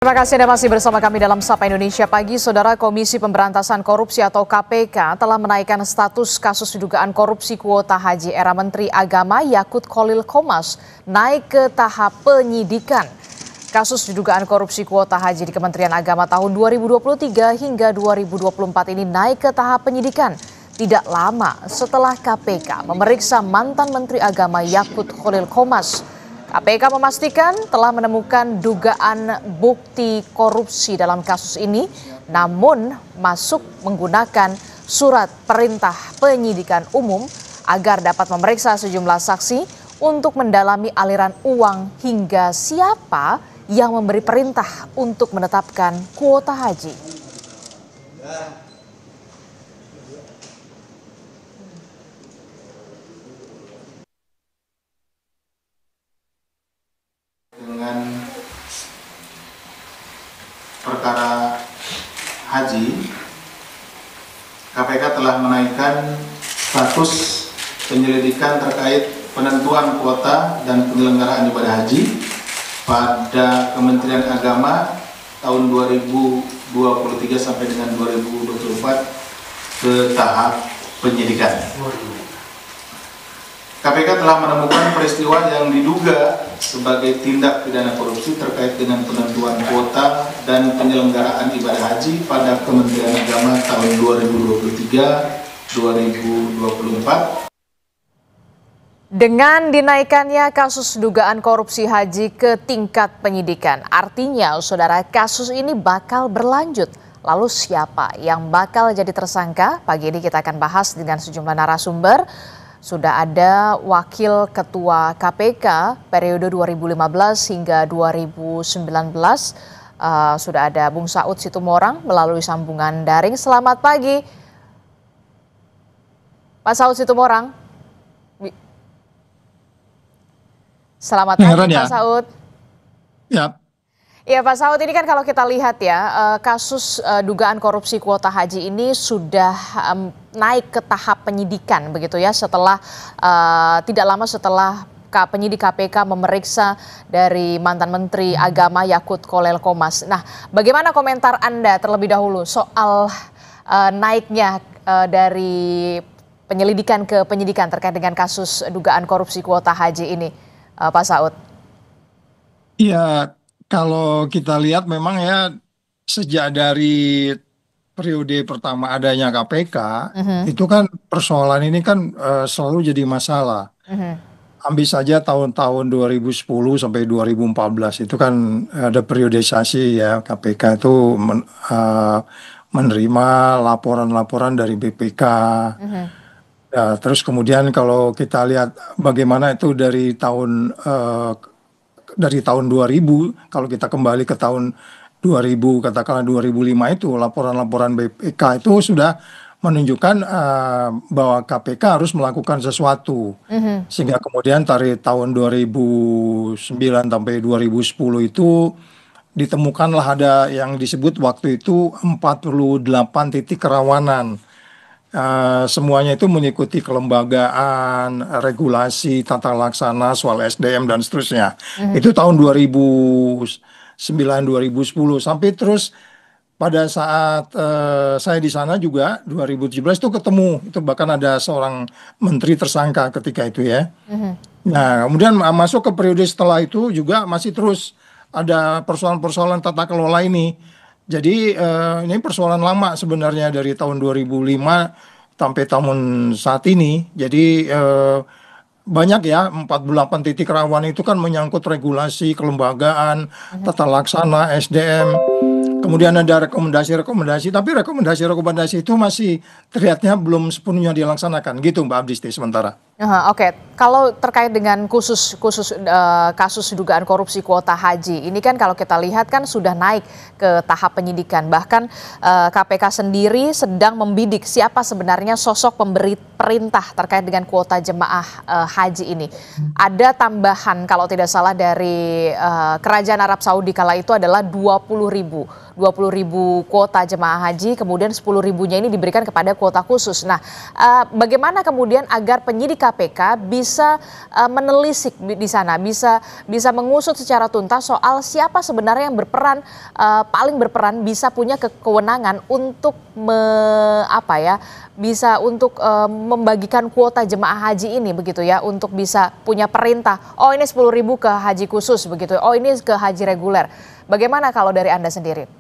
Terima kasih Anda masih bersama kami dalam Sapa Indonesia Pagi. Saudara, Komisi Pemberantasan Korupsi atau KPK telah menaikkan status kasus dugaan korupsi kuota haji era Menteri Agama Yakut Kholil Qomas naik ke tahap penyidikan. Kasus dugaan korupsi kuota haji di Kementerian Agama tahun 2023 hingga 2024 ini naik ke tahap penyidikan. Tidak lama setelah KPK memeriksa mantan Menteri Agama Yakut Kholil Qomas. KPK memastikan telah menemukan dugaan bukti korupsi dalam kasus ini, namun masuk menggunakan surat perintah penyidikan umum agar dapat memeriksa sejumlah saksi untuk mendalami aliran uang hingga siapa yang memberi perintah untuk menetapkan kuota haji. Dengan perkara haji, KPK telah menaikkan status penyelidikan terkait penentuan kuota dan penyelenggaraan ibadah haji pada Kementerian Agama tahun 2023 sampai dengan 2024 ke tahap penyidikan. KPK telah menemukan peristiwa yang diduga sebagai tindak pidana korupsi terkait dengan penentuan kuota dan penyelenggaraan ibadah haji pada Kementerian Agama tahun 2023-2024. Dengan dinaikannya kasus dugaan korupsi haji ke tingkat penyidikan, artinya saudara kasus ini bakal berlanjut. Lalu siapa yang bakal jadi tersangka? Pagi ini kita akan bahas dengan sejumlah narasumber. Sudah ada Wakil Ketua KPK periode 2015 hingga 2019. Sudah ada Bung Saud Situmorang melalui sambungan daring. Selamat pagi, Pak Saud Situmorang. Selamat pagi, Pak Saud. Ya. Ya, Pak Saud, ini kan kalau kita lihat ya, kasus dugaan korupsi kuota haji ini sudah naik ke tahap penyidikan begitu ya, setelah tidak lama setelah penyidik KPK memeriksa dari mantan Menteri Agama Yakut Kholil Qomas. Nah, bagaimana komentar Anda terlebih dahulu soal naiknya dari penyelidikan ke penyidikan terkait dengan kasus dugaan korupsi kuota haji ini, Pak Saud? Iya, kalau kita lihat memang ya sejak dari periode pertama adanya KPK, itu kan persoalan ini kan selalu jadi masalah. Ambil saja tahun-tahun 2010 sampai 2014 itu kan ada periodisasi ya, KPK itu menerima laporan-laporan dari BPK. Ya, terus kemudian kalau kita lihat bagaimana itu dari tahun 2000, kalau kita kembali ke tahun 2000, katakanlah 2005 itu laporan-laporan BPK itu sudah menunjukkan bahwa KPK harus melakukan sesuatu. Sehingga kemudian dari tahun 2009 sampai 2010 itu ditemukanlah ada yang disebut waktu itu 48 titik kerawanan. Semuanya itu mengikuti kelembagaan, regulasi, tata laksana, soal SDM dan seterusnya. Itu tahun 2009-2010 sampai terus pada saat saya di sana juga 2017 itu ketemu, itu bahkan ada seorang menteri tersangka ketika itu ya. Nah, kemudian masuk ke periode setelah itu juga masih terus ada persoalan-persoalan tata kelola ini. Jadi ini persoalan lama sebenarnya dari tahun 2005 sampai tahun saat ini. Jadi banyak ya, 48 titik rawan itu kan menyangkut regulasi, kelembagaan, tata laksana, SDM. Kemudian ada rekomendasi-rekomendasi, tapi rekomendasi-rekomendasi itu masih terlihatnya belum sepenuhnya dilaksanakan. Gitu Mbak Abdisti sementara. Oke. Kalau terkait dengan kasus dugaan korupsi kuota haji, ini kan kalau kita lihat kan sudah naik ke tahap penyidikan. Bahkan KPK sendiri sedang membidik siapa sebenarnya sosok pemberi perintah terkait dengan kuota jemaah haji ini. Ada tambahan kalau tidak salah dari Kerajaan Arab Saudi kala itu adalah 20.000 kuota jemaah haji, kemudian 10.000-nya ini diberikan kepada kuota khusus. Nah, bagaimana kemudian agar penyidik KPK bisa menelisik di sana, bisa mengusut secara tuntas soal siapa sebenarnya yang paling berperan bisa punya kewenangan untuk bisa untuk membagikan kuota jemaah haji ini begitu ya, untuk bisa punya perintah, oh ini 10.000 ke haji khusus begitu, oh ini ke haji reguler. Bagaimana kalau dari Anda sendiri,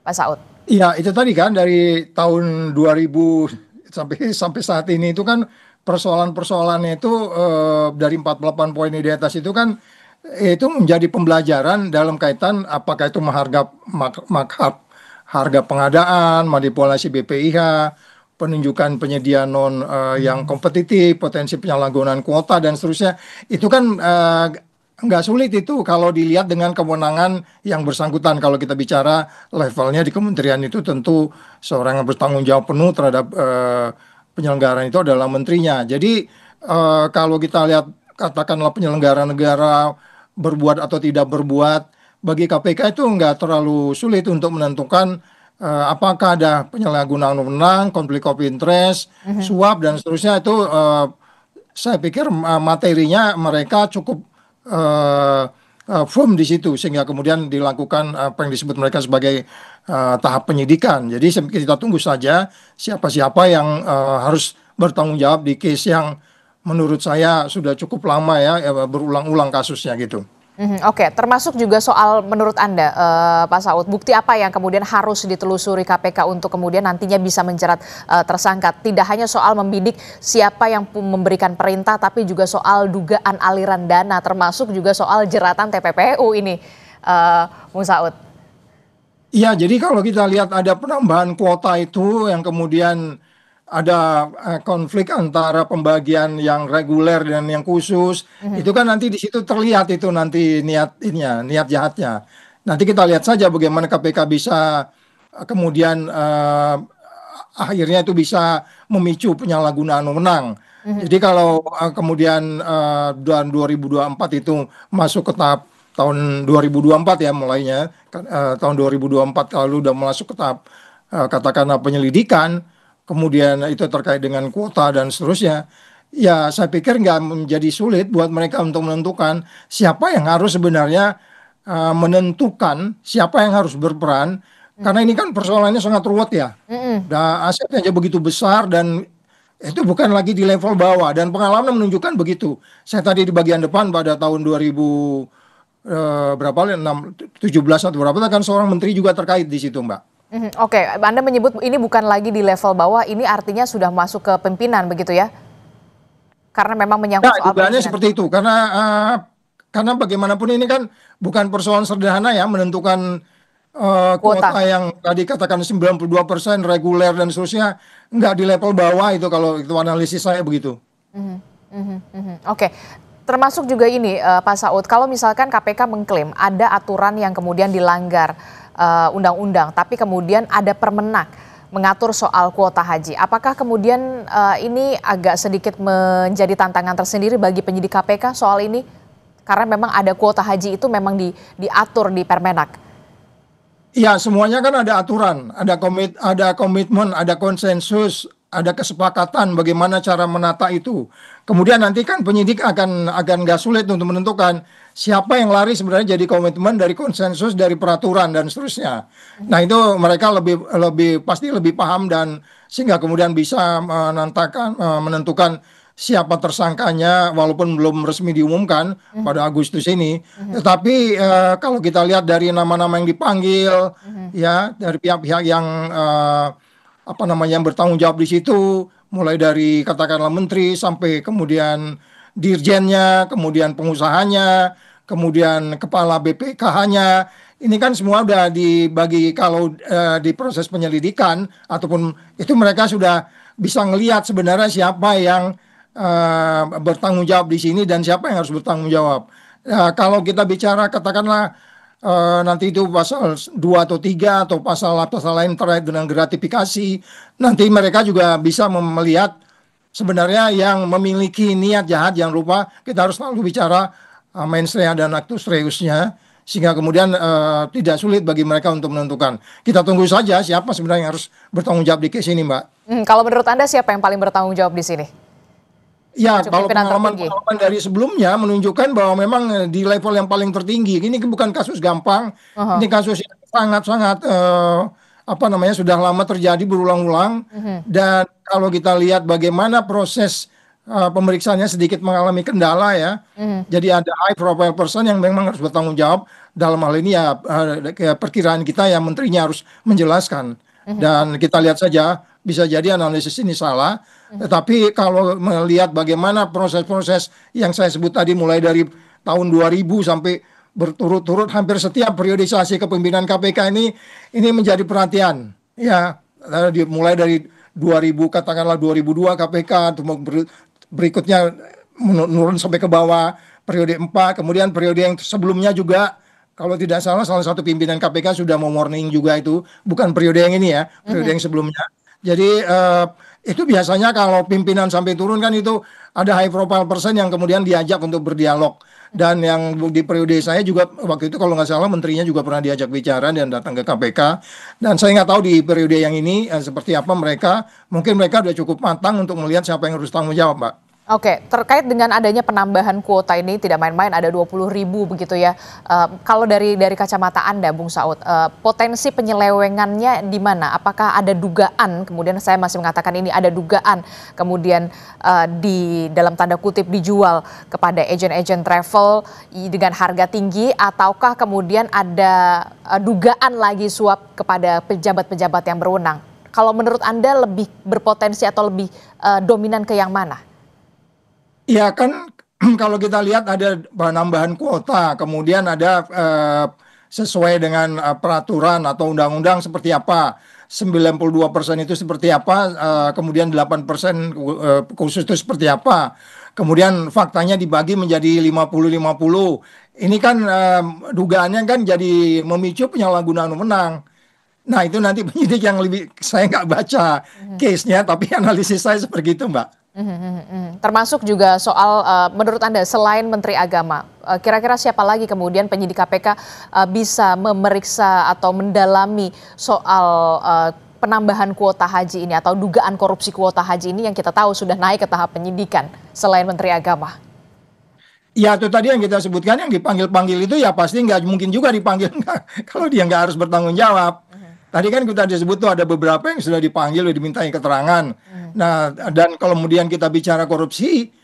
Pak Saud? Iya, itu tadi kan dari tahun 2000 sampai saat ini itu kan persoalan-persoalannya itu dari 48 poin di atas itu kan itu menjadi pembelajaran dalam kaitan apakah itu harga pengadaan, manipulasi BPIH, penunjukan penyedia yang kompetitif, potensi penyalahgunaan kuota dan seterusnya. Itu kan nggak sulit itu kalau dilihat dengan kewenangan yang bersangkutan. Kalau kita bicara levelnya di kementerian itu tentu seorang yang bertanggung jawab penuh terhadap penyelenggaraan itu adalah menterinya. Jadi kalau kita lihat katakanlah penyelenggara negara berbuat atau tidak berbuat, bagi KPK itu nggak terlalu sulit untuk menentukan apakah ada penyalahgunaan wewenang, konflik of interest, suap dan seterusnya. Itu saya pikir materinya mereka cukup firm di situ sehingga kemudian dilakukan apa yang disebut mereka sebagai tahap penyidikan. Jadi kita tunggu saja siapa-siapa yang harus bertanggung jawab di case yang menurut saya sudah cukup lama ya berulang-ulang kasusnya gitu. Oke, termasuk juga soal menurut Anda, Pak Saud, bukti apa yang kemudian harus ditelusuri KPK untuk kemudian nantinya bisa menjerat tersangka? Tidak hanya soal membidik siapa yang memberikan perintah, tapi juga soal dugaan aliran dana, termasuk juga soal jeratan TPPU ini, Bung Saud. Iya, jadi kalau kita lihat ada penambahan kuota itu yang kemudian ada konflik antara pembagian yang reguler dan yang khusus, itu kan nanti di situ terlihat itu nanti niat jahatnya. Nanti kita lihat saja bagaimana KPK bisa kemudian akhirnya itu bisa memicu penyalahgunaan wewenang. Jadi kalau kemudian 2024 itu masuk ke tahap tahun 2024 ya mulainya, tahun 2024 kalau udah masuk ke tahap katakanlah penyelidikan, kemudian itu terkait dengan kuota dan seterusnya, ya saya pikir nggak menjadi sulit buat mereka untuk menentukan siapa yang harus sebenarnya menentukan siapa yang harus berperan, karena ini kan persoalannya sangat ruwet ya, dan asetnya aja begitu besar dan itu bukan lagi di level bawah, dan pengalaman menunjukkan begitu. Saya tadi di bagian depan pada tahun 2017 atau berapa kan seorang menteri juga terkait di situ, Mbak. Oke, Anda menyebut ini bukan lagi di level bawah, ini artinya sudah masuk ke pimpinan begitu ya? Karena memang menyangkut soal dugaannya seperti itu, karena bagaimanapun ini kan bukan persoalan sederhana ya menentukan kuota yang tadi katakan 92% reguler dan seterusnya, nggak di level bawah itu kalau itu analisis saya begitu. Oke. Termasuk juga ini Pak Saud, kalau misalkan KPK mengklaim ada aturan yang kemudian dilanggar undang-undang, tapi kemudian ada Permenak mengatur soal kuota haji. Apakah kemudian ini agak sedikit menjadi tantangan tersendiri bagi penyidik KPK soal ini? Karena memang ada kuota haji itu memang diatur di Permenak. Iya, semuanya kan ada aturan, ada komitmen, ada konsensus, ada kesepakatan bagaimana cara menata itu. Kemudian nanti kan penyidik akan nggak sulit untuk menentukan siapa yang lari sebenarnya jadi komitmen dari konsensus, dari peraturan dan seterusnya. Nah itu mereka pasti lebih paham dan sehingga kemudian bisa menentukan siapa tersangkanya walaupun belum resmi diumumkan pada Agustus ini. Tetapi kalau kita lihat dari nama-nama yang dipanggil, ya dari pihak-pihak yang yang bertanggung jawab di situ, mulai dari katakanlah menteri sampai kemudian dirjennya, kemudian pengusahanya, kemudian kepala BPKH-nya, ini kan semua udah dibagi kalau di proses penyelidikan ataupun itu mereka sudah bisa ngelihat sebenarnya siapa yang bertanggung jawab di sini dan siapa yang harus bertanggung jawab. Kalau kita bicara katakanlah nanti itu pasal 2 atau 3 atau pasal lain terkait dengan gratifikasi, nanti mereka juga bisa melihat sebenarnya yang memiliki niat jahat. Jangan lupa kita harus selalu bicara mens rea dan actus reusnya, sehingga kemudian tidak sulit bagi mereka untuk menentukan. Kita tunggu saja siapa sebenarnya yang harus bertanggung jawab di case ini, Mbak. Kalau menurut Anda siapa yang paling bertanggung jawab di sini? Ya, untuk kalau pimpinan tertinggi? pengalaman-pengalaman dari sebelumnya menunjukkan bahwa memang di level yang paling tertinggi, ini bukan kasus gampang, Aha. ini kasus yang sangat-sangat apa namanya sudah lama terjadi berulang-ulang. Mhm. Dan kalau kita lihat bagaimana proses pemeriksaannya sedikit mengalami kendala ya. Mhm. Jadi ada high profile person yang memang harus bertanggung jawab dalam hal ini ya, kayak perkiraan kita ya menterinya harus menjelaskan. Mhm. Dan kita lihat saja bisa jadi analisis ini salah. Mhm. Tetapi kalau melihat bagaimana proses-proses yang saya sebut tadi mulai dari tahun 2000 sampai berturut-turut hampir setiap periodisasi kepemimpinan KPK ini menjadi perhatian. Ya, mulai dari 2000 katakanlah 2002 KPK, berikutnya menurun sampai ke bawah periode 4, kemudian periode yang sebelumnya juga kalau tidak salah salah satu pimpinan KPK sudah mau warning juga, itu bukan periode yang ini ya, periode Mhm. yang sebelumnya. Jadi itu biasanya kalau pimpinan sampai turun kan itu ada high profile person yang kemudian diajak untuk berdialog. Dan yang di periode saya juga waktu itu kalau nggak salah menterinya juga pernah diajak bicara dan datang ke KPK. Dan saya nggak tahu di periode yang ini seperti apa mereka. Mungkin mereka sudah cukup matang untuk melihat siapa yang harus tanggung jawab, Mbak. Oke, terkait dengan adanya penambahan kuota ini tidak main-main, ada 20.000 begitu ya. Kalau dari kacamata Anda, Bung Saud, potensi penyelewengannya di mana? Apakah ada dugaan, kemudian saya masih mengatakan ini ada dugaan, kemudian di dalam tanda kutip dijual kepada agen-agen travel dengan harga tinggi, ataukah kemudian ada dugaan lagi suap kepada pejabat-pejabat yang berwenang? Kalau menurut Anda lebih berpotensi atau lebih dominan ke yang mana? Ya kan kalau kita lihat ada penambahan kuota, kemudian ada sesuai dengan peraturan atau undang-undang seperti apa. 92% itu seperti apa, kemudian 8% khusus itu seperti apa. Kemudian faktanya dibagi menjadi 50-50. Ini kan dugaannya kan jadi memicu penyalahgunaan wewenang. Nah itu nanti penyidik yang lebih, saya nggak baca case-nya, tapi analisis saya seperti itu, Mbak. Termasuk juga soal menurut Anda selain Menteri Agama, kira-kira siapa lagi kemudian penyidik KPK bisa memeriksa atau mendalami soal penambahan kuota haji ini atau dugaan korupsi kuota haji ini yang kita tahu sudah naik ke tahap penyidikan selain Menteri Agama? Ya itu tadi yang kita sebutkan, yang dipanggil-panggil itu ya pasti nggak mungkin juga dipanggil kalau dia nggak harus bertanggung jawab. Tadi kan kita disebut tuh ada beberapa yang sudah dipanggil, udah dimintai keterangan. Nah, dan kalau kemudian kita bicara korupsi,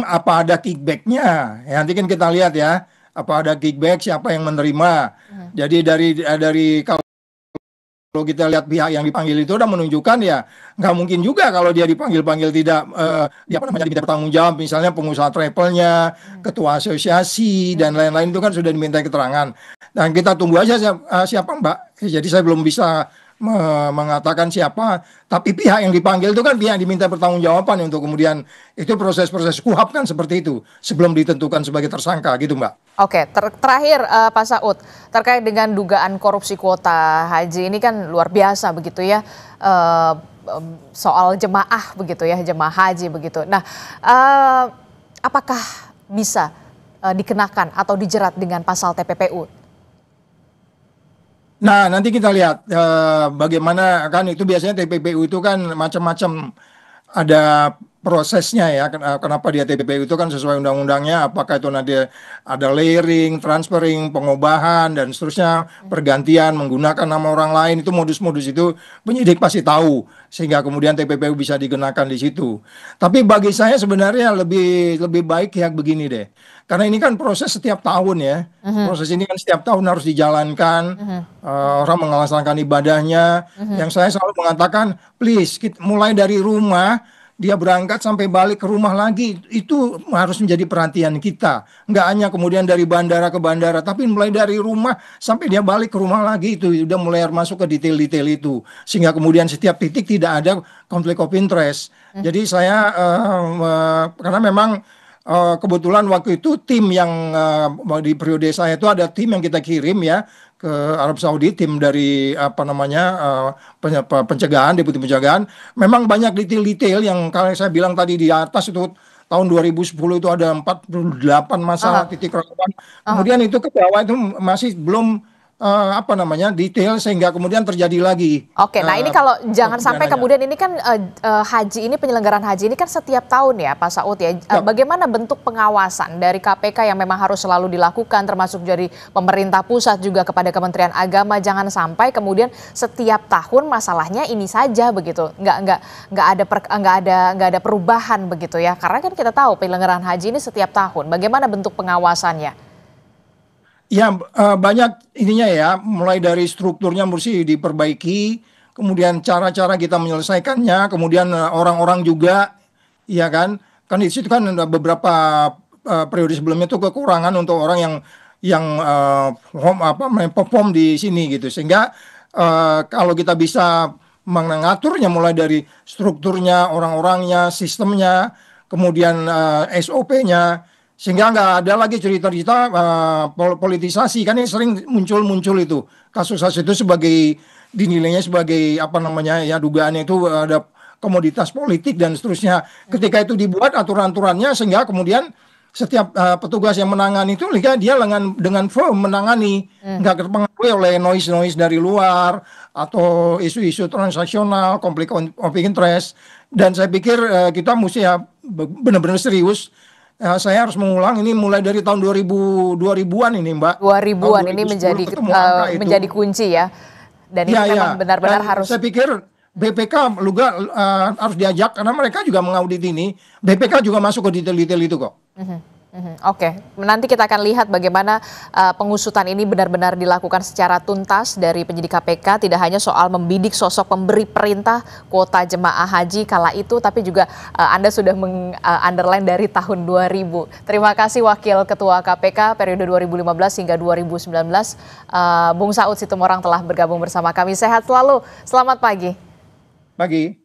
apa ada kickbacknya? Ya, nanti kan kita lihat ya, apa ada kickback, siapa yang menerima. Jadi dari kalau kita lihat pihak yang dipanggil itu udah menunjukkan ya nggak mungkin juga kalau dia dipanggil-panggil tidak dia apa namanya diminta bertanggung jawab, misalnya pengusaha travelnya, ketua asosiasi dan lain-lain itu kan sudah diminta keterangan. Dan kita tunggu aja siapa Mbak. Jadi saya belum bisa mengatakan siapa, tapi pihak yang dipanggil itu kan pihak yang diminta pertanggungjawaban untuk kemudian itu proses-proses KUHAP kan seperti itu sebelum ditentukan sebagai tersangka gitu Mbak. Oke, terakhir Pak Saud, terkait dengan dugaan korupsi kuota haji ini kan luar biasa begitu ya, soal jemaah begitu ya, jemaah haji begitu. Nah, apakah bisa dikenakan atau dijerat dengan pasal TPPU? Nah, nanti kita lihat bagaimana kan itu biasanya TPPU itu kan macam-macam ada prosesnya ya. Kenapa dia TPPU itu kan sesuai undang-undangnya, apakah itu nanti ada layering, transferring, pengobahan dan seterusnya, pergantian menggunakan nama orang lain, itu modus-modus itu penyidik pasti tahu sehingga kemudian TPPU bisa digunakan di situ. Tapi bagi saya sebenarnya lebih baik ya begini deh. Karena ini kan proses setiap tahun ya. Proses ini kan setiap tahun harus dijalankan. Orang melaksanakan ibadahnya. Yang saya selalu mengatakan, please, mulai dari rumah, dia berangkat sampai balik ke rumah lagi. Itu harus menjadi perhatian kita. Nggak hanya kemudian dari bandara ke bandara, tapi mulai dari rumah sampai dia balik ke rumah lagi. Itu udah mulai masuk ke detail-detail itu. Sehingga kemudian setiap titik tidak ada konflik of interest. Jadi saya, karena memang kebetulan waktu itu tim yang di periode saya itu ada tim yang kita kirim ya ke Arab Saudi, tim dari apa namanya pencegahan, deputi pencegahan. Memang banyak detail-detail yang kalau saya bilang tadi di atas itu tahun 2010 itu ada 48 masalah titik rawan. Kemudian itu ke bawah itu masih belum apa namanya, detail sehingga kemudian terjadi lagi Oke, nah ini kalau jangan sampai pidananya. kemudian ini kan haji ini penyelenggaraan haji ini kan setiap tahun ya Pak Saud ya. Ya. Bagaimana bentuk pengawasan dari KPK yang memang harus selalu dilakukan termasuk dari pemerintah pusat juga kepada Kementerian Agama, jangan sampai kemudian setiap tahun masalahnya ini saja begitu. Nggak ada perubahan begitu ya. Karena kan kita tahu penyelenggaraan haji ini setiap tahun. Bagaimana bentuk pengawasannya? Ya, banyak ininya ya, mulai dari strukturnya mesti diperbaiki, kemudian cara-cara kita menyelesaikannya, kemudian orang-orang juga, ya kan, kan di situ kan ada beberapa periode sebelumnya itu kekurangan untuk orang yang perform di sini gitu, sehingga kalau kita bisa mengaturnya mulai dari strukturnya, orang-orangnya, sistemnya, kemudian SOP-nya. Sehingga nggak ada lagi cerita-cerita politisasi, kan ini sering muncul itu kasus-kasus itu dinilainya sebagai apa namanya ya, dugaannya itu ada komoditas politik dan seterusnya. Ketika itu dibuat aturan-aturannya sehingga kemudian setiap petugas yang menangani itu dia dengan firm menangani, nggak terpengaruh oleh noise dari luar atau isu-isu transaksional, konflik of interest. Dan saya pikir kita mesti ya benar-benar serius. Saya harus mengulang, ini mulai dari tahun 2000-an ini Mbak. 2000-an ini 2010 ketemu angka itu. menjadi kunci ya. Dan ini memang benar-benar harus. Saya pikir BPK juga harus diajak karena mereka juga mengaudit ini. BPK juga masuk ke detail-detail itu kok. Oke, nanti kita akan lihat bagaimana pengusutan ini benar-benar dilakukan secara tuntas dari penyidik KPK, tidak hanya soal membidik sosok pemberi perintah kuota jemaah haji kala itu, tapi juga Anda sudah underline dari tahun 2000. Terima kasih Wakil Ketua KPK periode 2015 hingga 2019, Bung Saud Situmorang telah bergabung bersama kami. Sehat selalu, selamat pagi. Pagi.